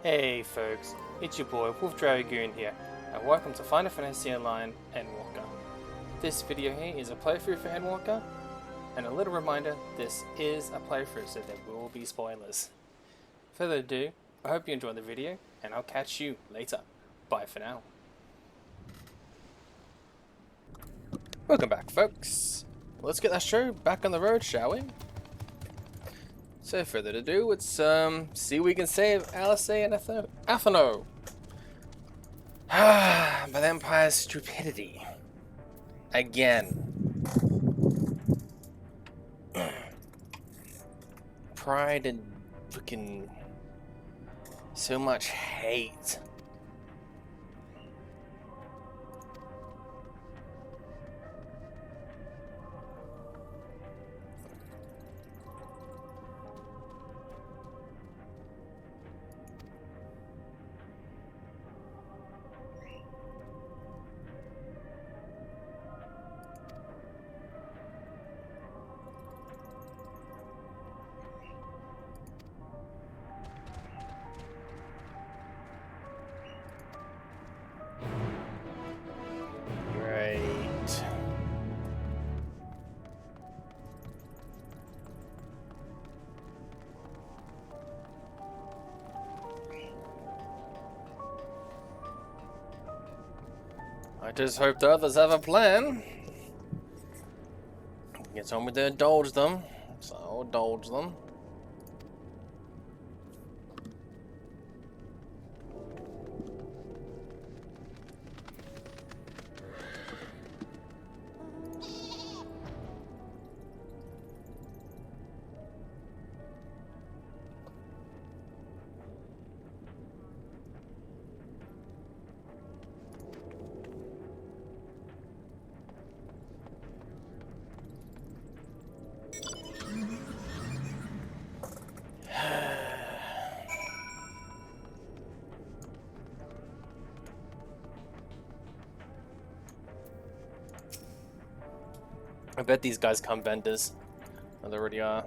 Hey folks, it's your boy WOLFDRAGOON here, and welcome to Final Fantasy Online Endwalker. This video here is a playthrough for Endwalker, and a little reminder, this is a playthrough so there will be spoilers. Further ado, I hope you enjoyed the video, and I'll catch you later. Bye for now. Welcome back folks. Let's get that show back on the road, shall we? So further ado, let's see if we can save Alice and Atheno by the Empire's stupidity. Again. Pride and freaking so much hate. I just hope the others have a plan. Get on with to indulge them, so I'll indulge them. I bet these guys come vendors. Oh, they already are.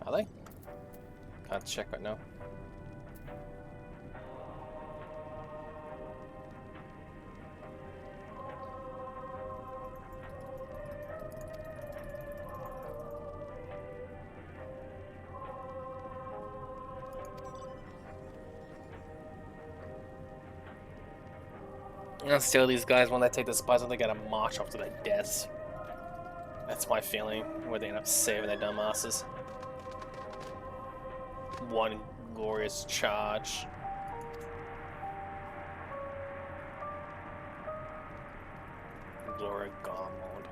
Are they? Can't check right now. And still, these guys, when they take the spies, they gotta march off to their deaths. That's my feeling, where they end up saving their dumbasses. One glorious charge. Glory God mode.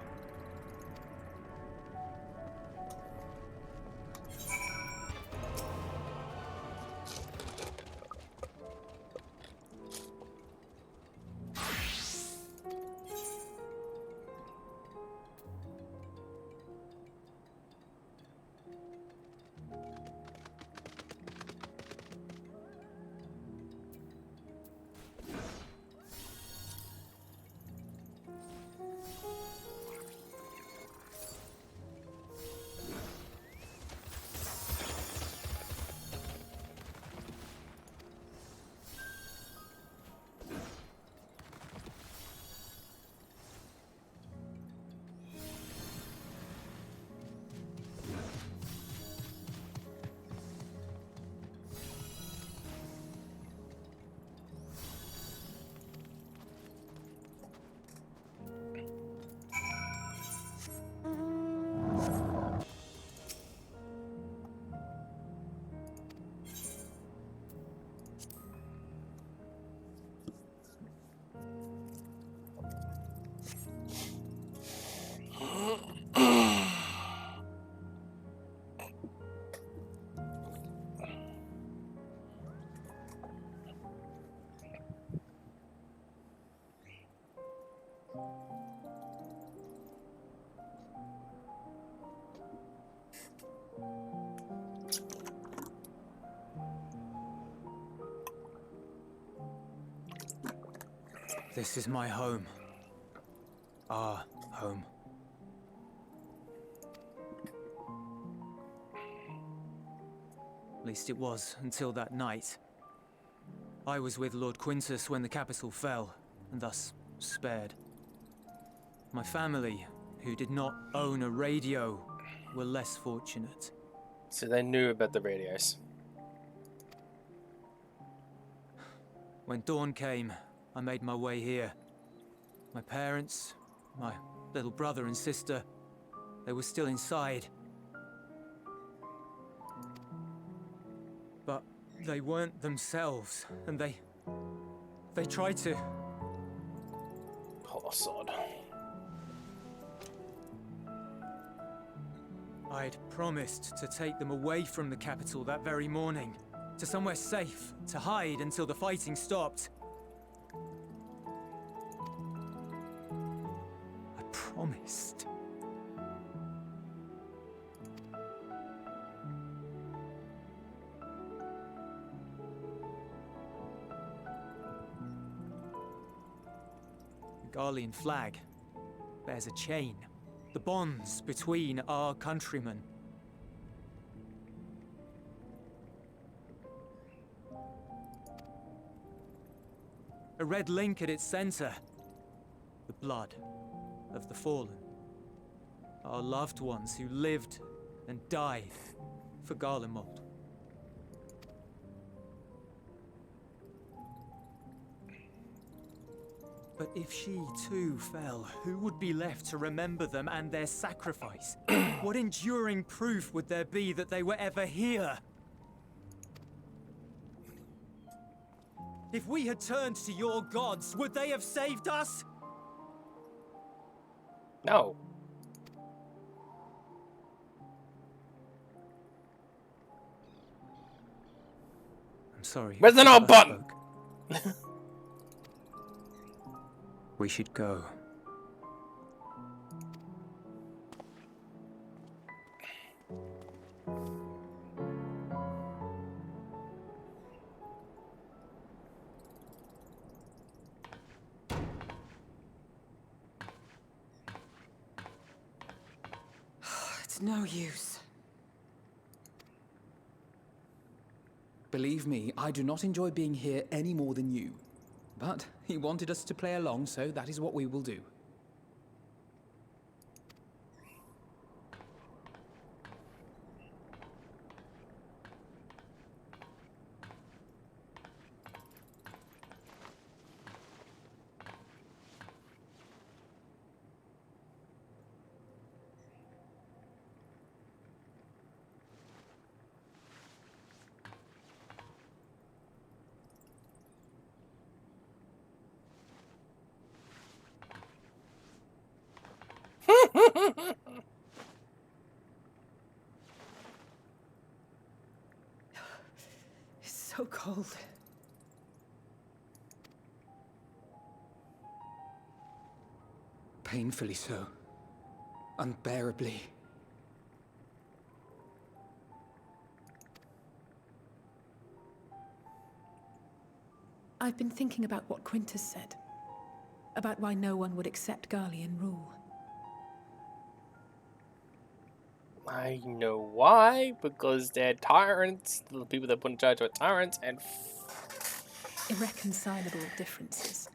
This is my home. Our home. At least it was until that night. I was with Lord Quintus when the capital fell, and thus spared. My family, who did not own a radio, were less fortunate. So they knew about the radios. When dawn came, I made my way here. My parents, my little brother and sister, they were still inside. But they weren't themselves, and they tried to. Poor sod. I'd promised to take them away from the capital that very morning, to somewhere safe, to hide until the fighting stopped. I promised. The Garlean flag bears a chain. The bonds between our countrymen. A red link at its center. The blood of the fallen. Our loved ones who lived and died for Garlemald. But if she too fell, who would be left to remember them and their sacrifice? What enduring proof would there be that they were ever here? If we had turned to your gods, would they have saved us? No. I'm sorry. Where's the no button? We should go. It's no use. Believe me, I do not enjoy being here any more than you. But he wanted us to play along, so that is what we will do. It's so cold. Painfully so. Unbearably. I've been thinking about what Quintus said. About why no one would accept Garlean rule. I know why. Because they're tyrants. The people that put in charge are tyrants and... Irreconcilable differences.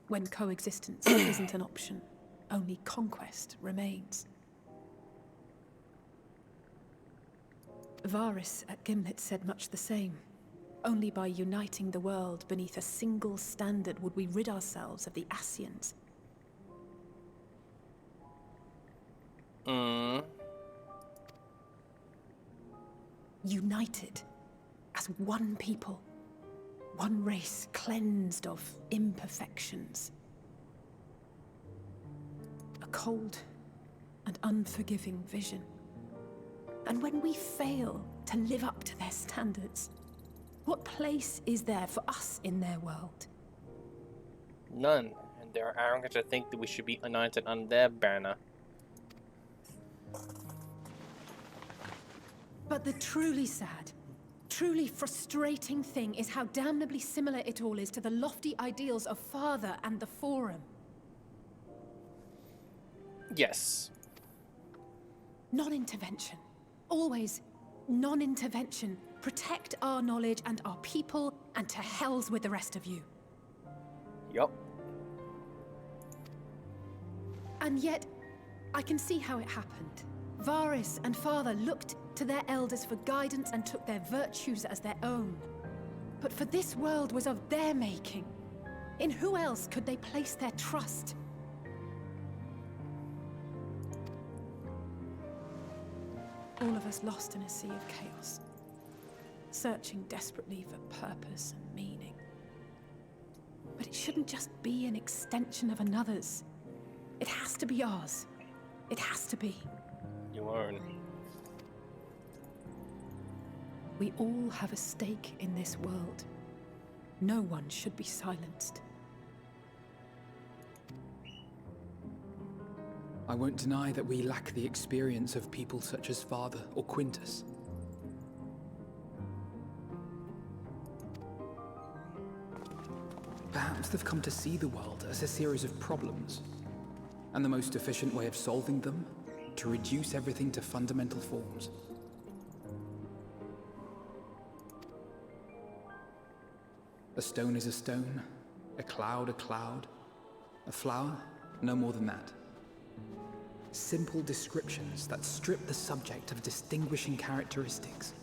When coexistence isn't an option, only conquest remains. Varys at Gimlet said much the same. Only by uniting the world beneath a single standard would we rid ourselves of the Ascians. United as one people, one race cleansed of imperfections. A cold and unforgiving vision. And when we fail to live up to their standards, what place is there for us in their world? None. And they're arrogant to think that we should be united under their banner. But the truly sad, truly frustrating thing is how damnably similar it all is to the lofty ideals of Father and the Forum. Yes. Non-intervention. Always non-intervention. Protect our knowledge and our people, and to hells with the rest of you. Yup. And yet, I can see how it happened. Varys and Father looked to their elders for guidance and took their virtues as their own. But for this world was of their making. In who else could they place their trust? All of us lost in a sea of chaos, searching desperately for purpose and meaning. But it shouldn't just be an extension of another's. It has to be ours. It has to be. Your own. We all have a stake in this world. No one should be silenced. I won't deny that we lack the experience of people such as Father or Quintus. Perhaps they've come to see the world as a series of problems, and the most efficient way of solving them, to reduce everything to fundamental forms. A stone is a stone, a cloud, a flower, no more than that. Simple descriptions that strip the subject of distinguishing characteristics.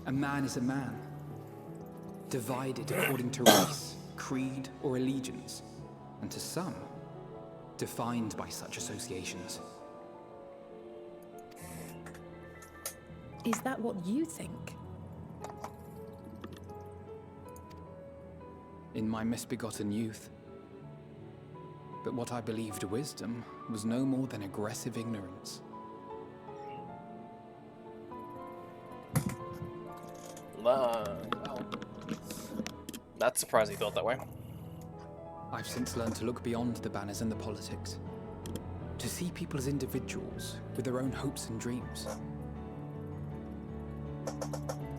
A man is a man, divided according to race, creed, or allegiance, and to some, defined by such associations. Is that what you think? In my misbegotten youth. But what I believed wisdom was no more than aggressive ignorance. Well, that's surprising you thought that way. I've since learned to look beyond the banners and the politics. To see people as individuals with their own hopes and dreams.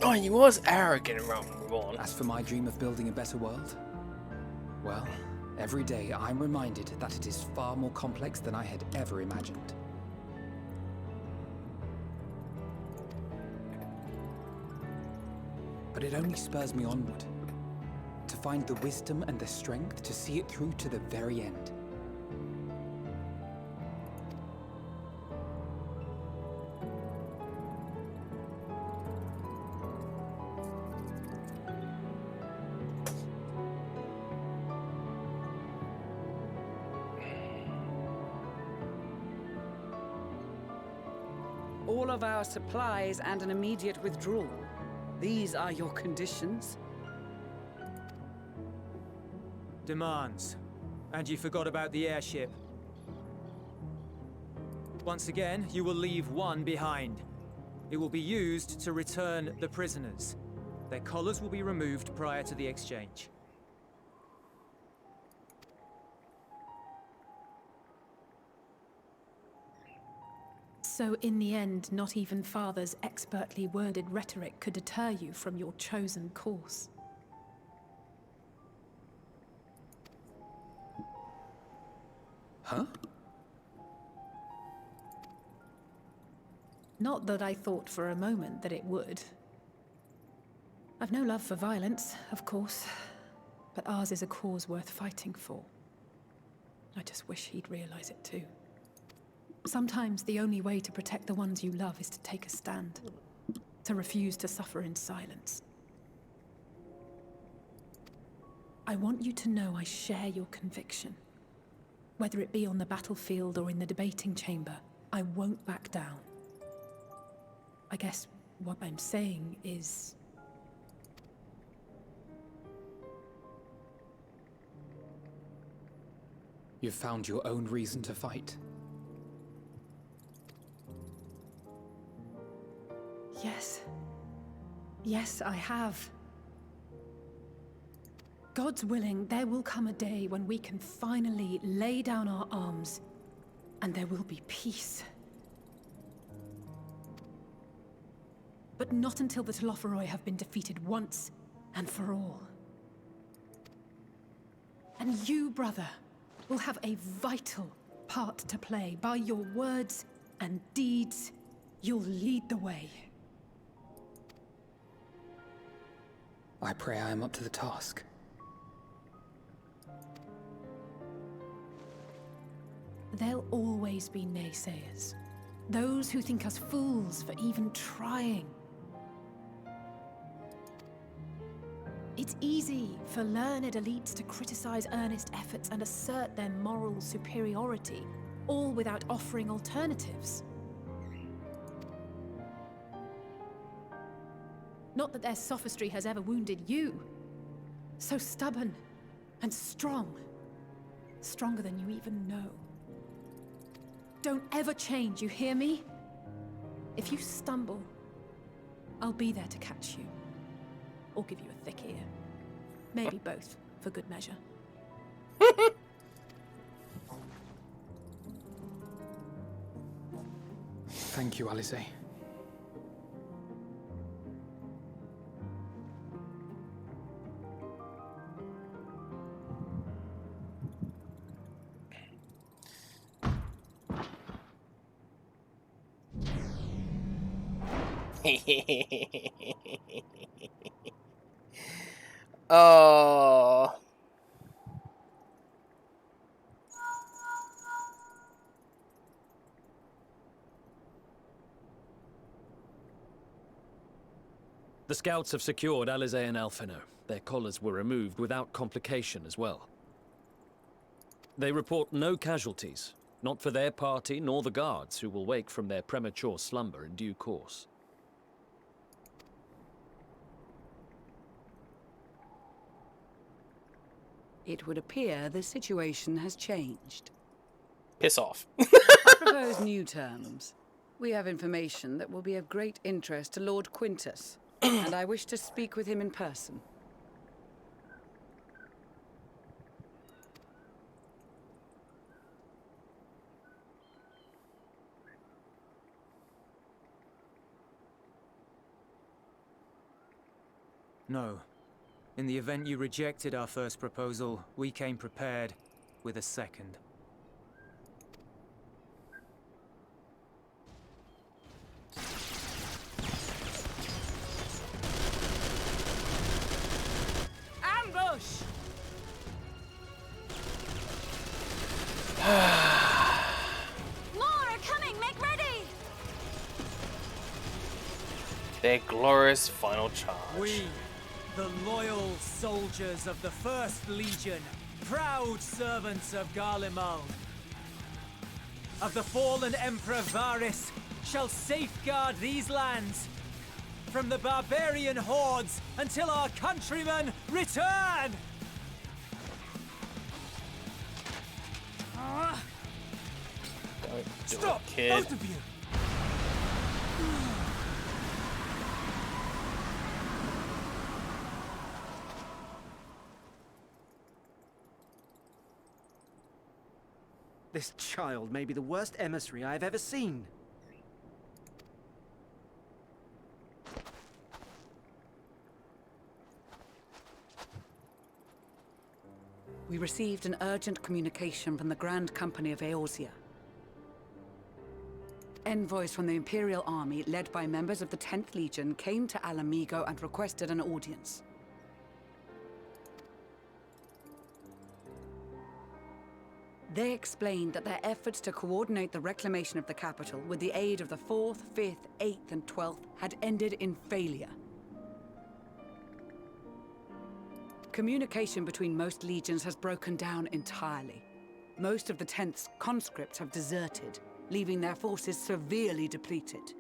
Oh, he was arrogant around Ron. As for my dream of building a better world, well, every day I'm reminded that it is far more complex than I had ever imagined. But it only spurs me onward, to find the wisdom and the strength to see it through to the very end. All of our supplies and an immediate withdrawal. These are your conditions? Demands. And you forgot about the airship. Once again, you will leave one behind. It will be used to return the prisoners. Their collars will be removed prior to the exchange. So in the end, not even Father's expertly worded rhetoric could deter you from your chosen course. Huh? Not that I thought for a moment that it would. I've no love for violence, of course, but ours is a cause worth fighting for. I just wish he'd realize it too. Sometimes the only way to protect the ones you love is to take a stand, to refuse to suffer in silence. I want you to know I share your conviction. Whether it be on the battlefield or in the debating chamber, I won't back down. I guess what I'm saying is... You've found your own reason to fight. Yes. Yes, I have. God's willing, there will come a day when we can finally lay down our arms, and there will be peace. But not until the Telophoroi have been defeated once and for all. And you, brother, will have a vital part to play. By your words and deeds, you'll lead the way. I pray I am up to the task. There'll always be naysayers. Those who think us fools for even trying. It's easy for learned elites to criticize earnest efforts and assert their moral superiority, all without offering alternatives. Not that their sophistry has ever wounded you. So stubborn and strong. Stronger than you even know. Don't ever change, you hear me? If you stumble, I'll be there to catch you. Or give you a thick ear. Maybe both, for good measure. Thank you, Alice. Oh. The scouts have secured Alize and Alphino. Their collars were removed without complication as well. They report no casualties, not for their party nor the guards, who will wake from their premature slumber in due course. It would appear the situation has changed. Piss off. I propose new terms. We have information that will be of great interest to Lord Quintus, and I wish to speak with him in person. No. In the event you rejected our first proposal, we came prepared with a second. Ambush! More are coming! Make ready! Their glorious final charge. We, the loyal soldiers of the First Legion, proud servants of Garlemald, of the fallen Emperor Varys, shall safeguard these lands from the barbarian hordes until our countrymen return! Don't do Stop, it, kid. both of you! This child may be the worst emissary I have ever seen. We received an urgent communication from the Grand Company of Eorzea. Envoys from the Imperial Army, led by members of the 10th Legion, came to Alamigo and requested an audience. They explained that their efforts to coordinate the reclamation of the capital with the aid of the 4th, 5th, 8th, and 12th had ended in failure. Communication between most legions has broken down entirely. Most of the 10th's conscripts have deserted, leaving their forces severely depleted.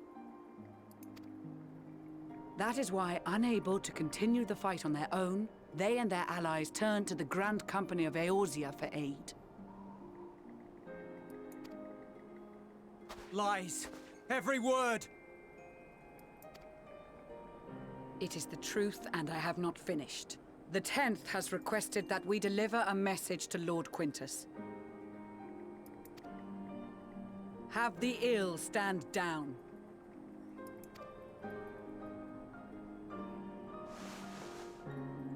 That is why, unable to continue the fight on their own, they and their allies turned to the Grand Company of Eorzea for aid. Lies! Every word! It is the truth, and I have not finished. The 10th has requested that we deliver a message to Lord Quintus. Have the ill stand down.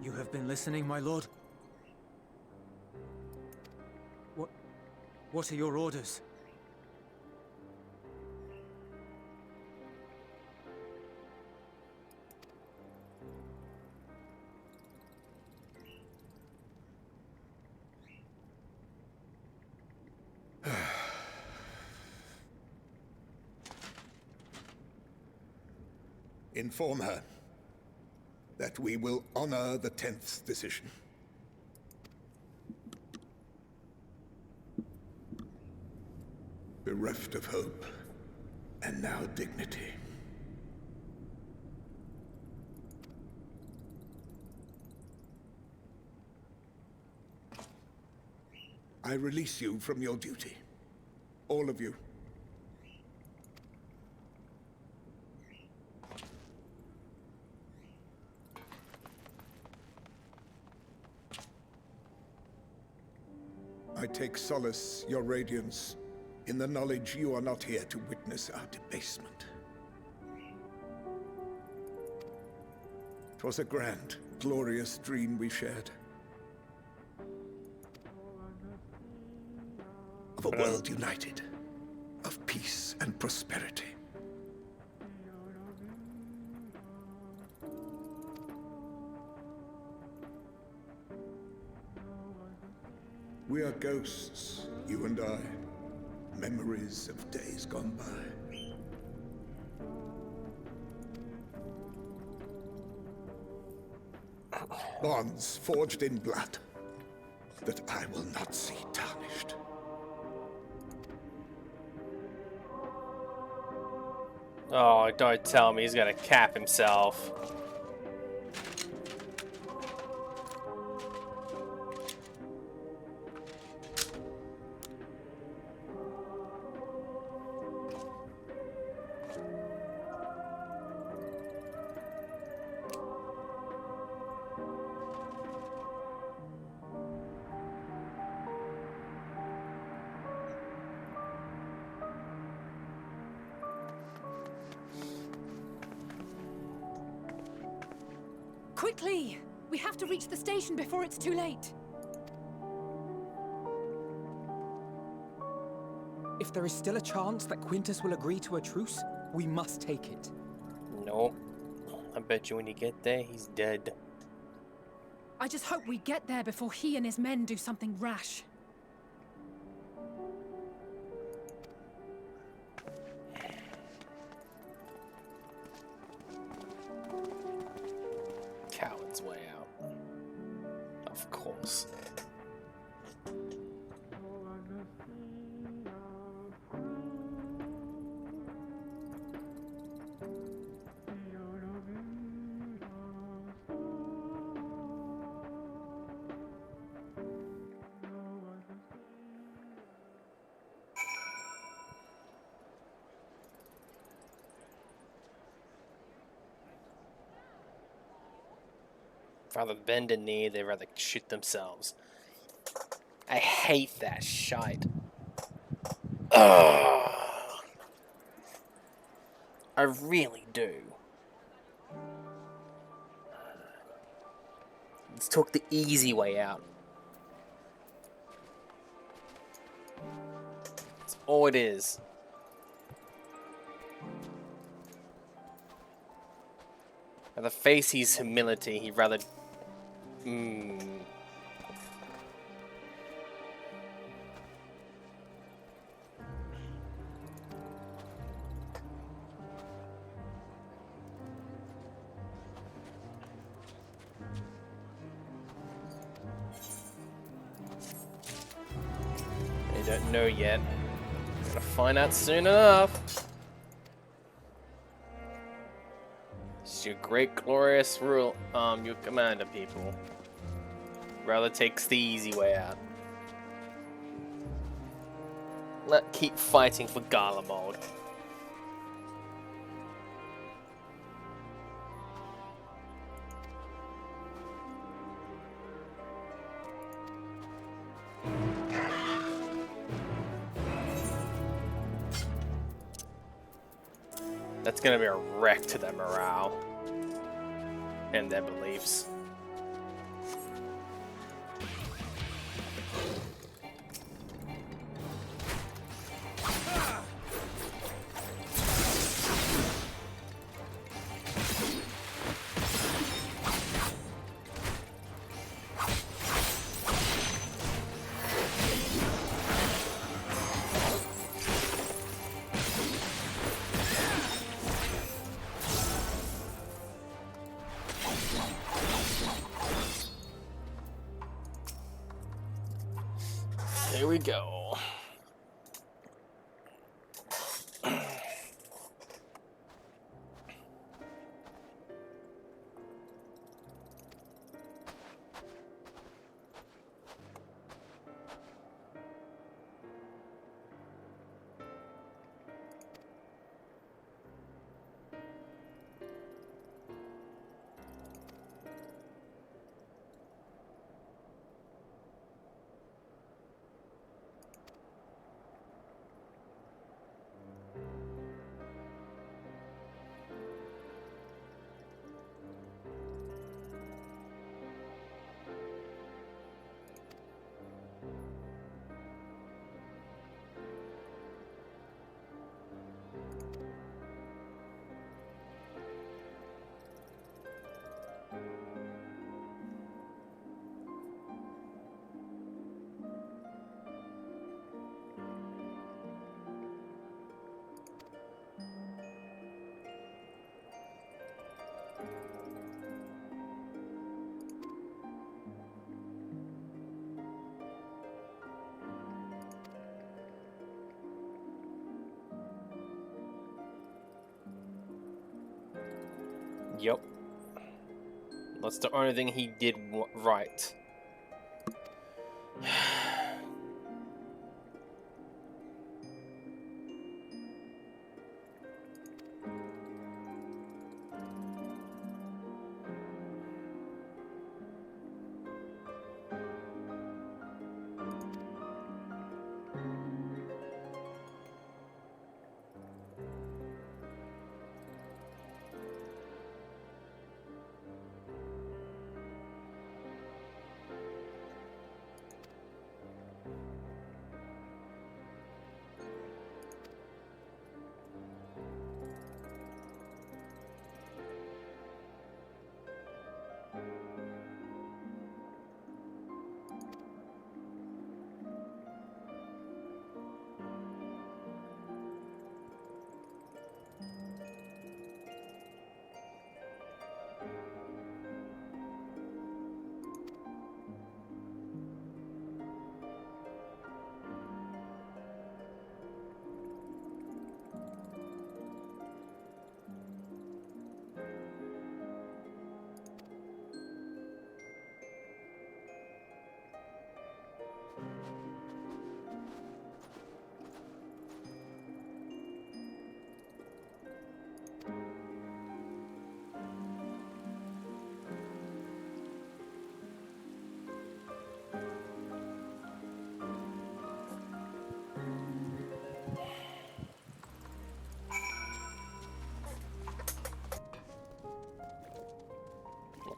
You have been listening, my lord? What are your orders? Inform her that we will honor the 10th decision. Bereft of hope, and now dignity. I release you from your duty. All of you. I take solace, your radiance, in the knowledge you are not here to witness our debasement. 'Twas a grand, glorious dream we shared. Of a world united, of peace and prosperity. We are ghosts, you and I, memories of days gone by. Bonds forged in blood that I will not see tarnished. Oh, don't tell me he's gonna cap himself. Quickly! We have to reach the station before it's too late. If there is still a chance that Quintus will agree to a truce, we must take it. No. I bet you when you get there, he's dead. I just hope we get there before he and his men do something rash. Coward's way out. Of course. Rather bend a knee, they'd rather shoot themselves. I hate that shite. Ugh. I really do. Let's talk the easy way out. That's all it is. Rather face his humility, he'd rather... They don't know yet. Gonna find out soon enough. It's your great glorious rule, your commander, people. Rather takes the easy way out. Keep fighting for Garlemald. That's gonna be a wreck to their morale and their beliefs. Here we go. Yep. That's the only thing he did right.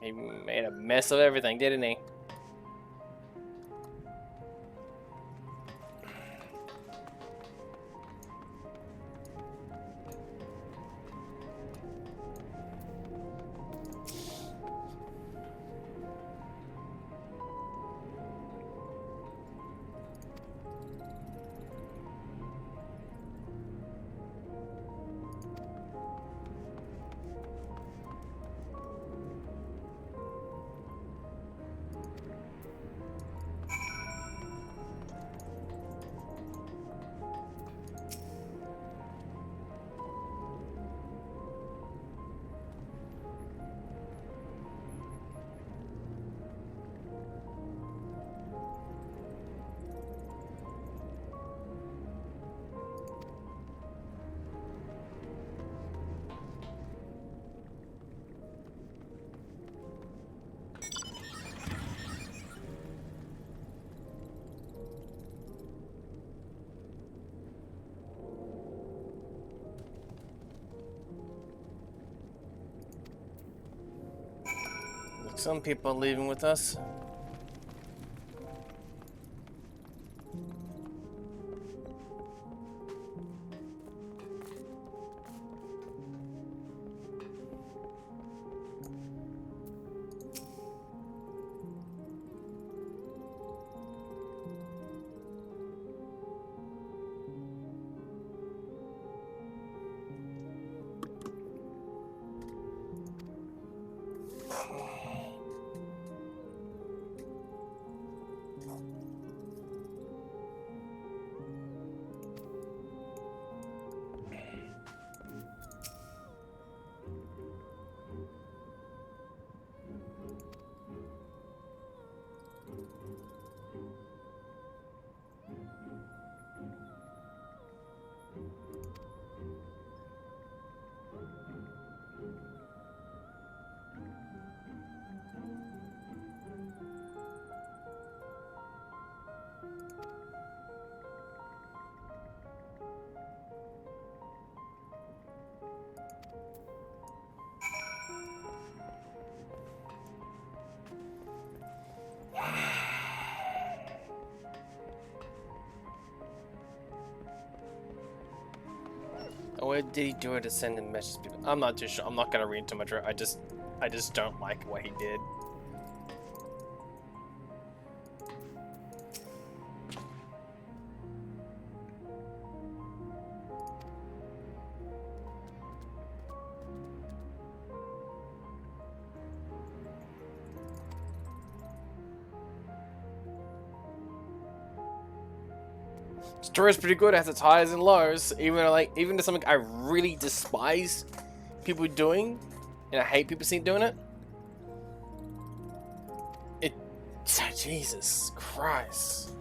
He made a mess of everything, didn't he? Some people leaving with us. Or did he do it to send a message to people? I'm not too sure. I'm not gonna read too much. I just don't like what he did. Story's pretty good, it has its highs and lows. Even to something I really despise people doing, and I hate people seeing doing it. Jesus Christ.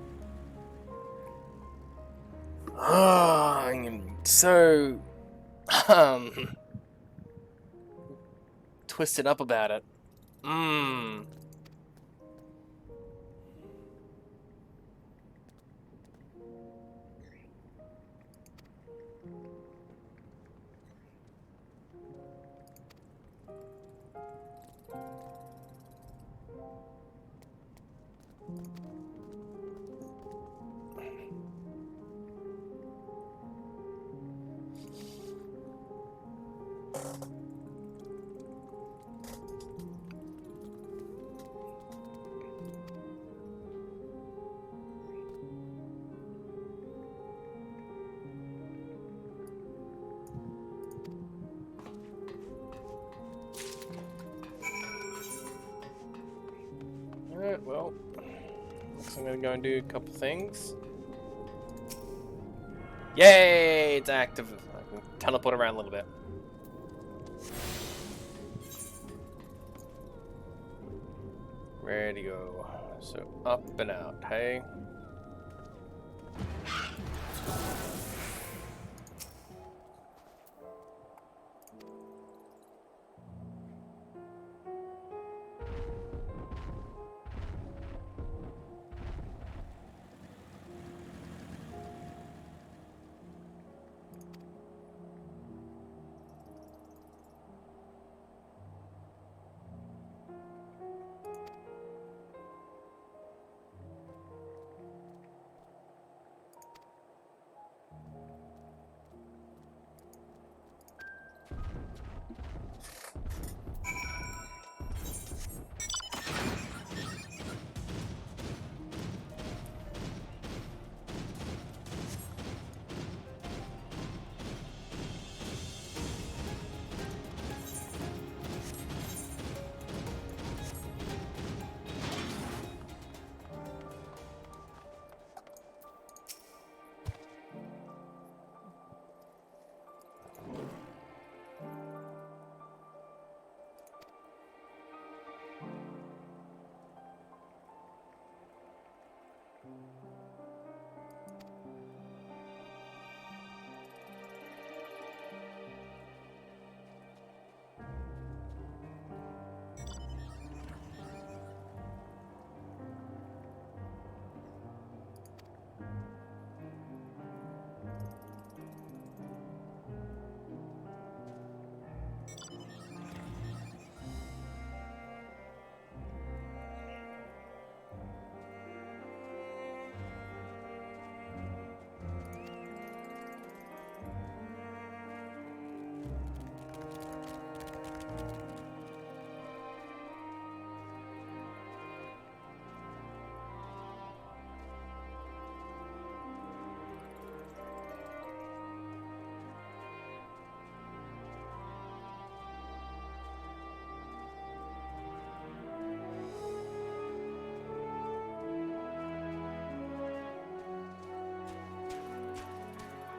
I'm so twisted up about it. Alright, well, looks like I'm gonna go and do a couple things. Yay! It's active. I can teleport around a little bit. Ready to go. So up and out, hey?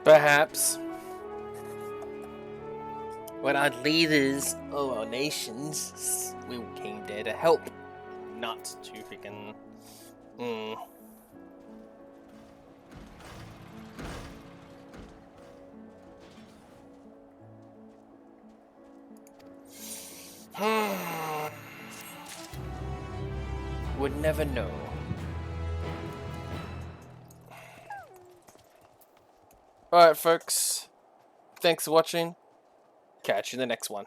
Perhaps when our leaders of our nations, we came there to help, not to freaking. Would never know. Alright, folks. Thanks for watching. Catch you in the next one.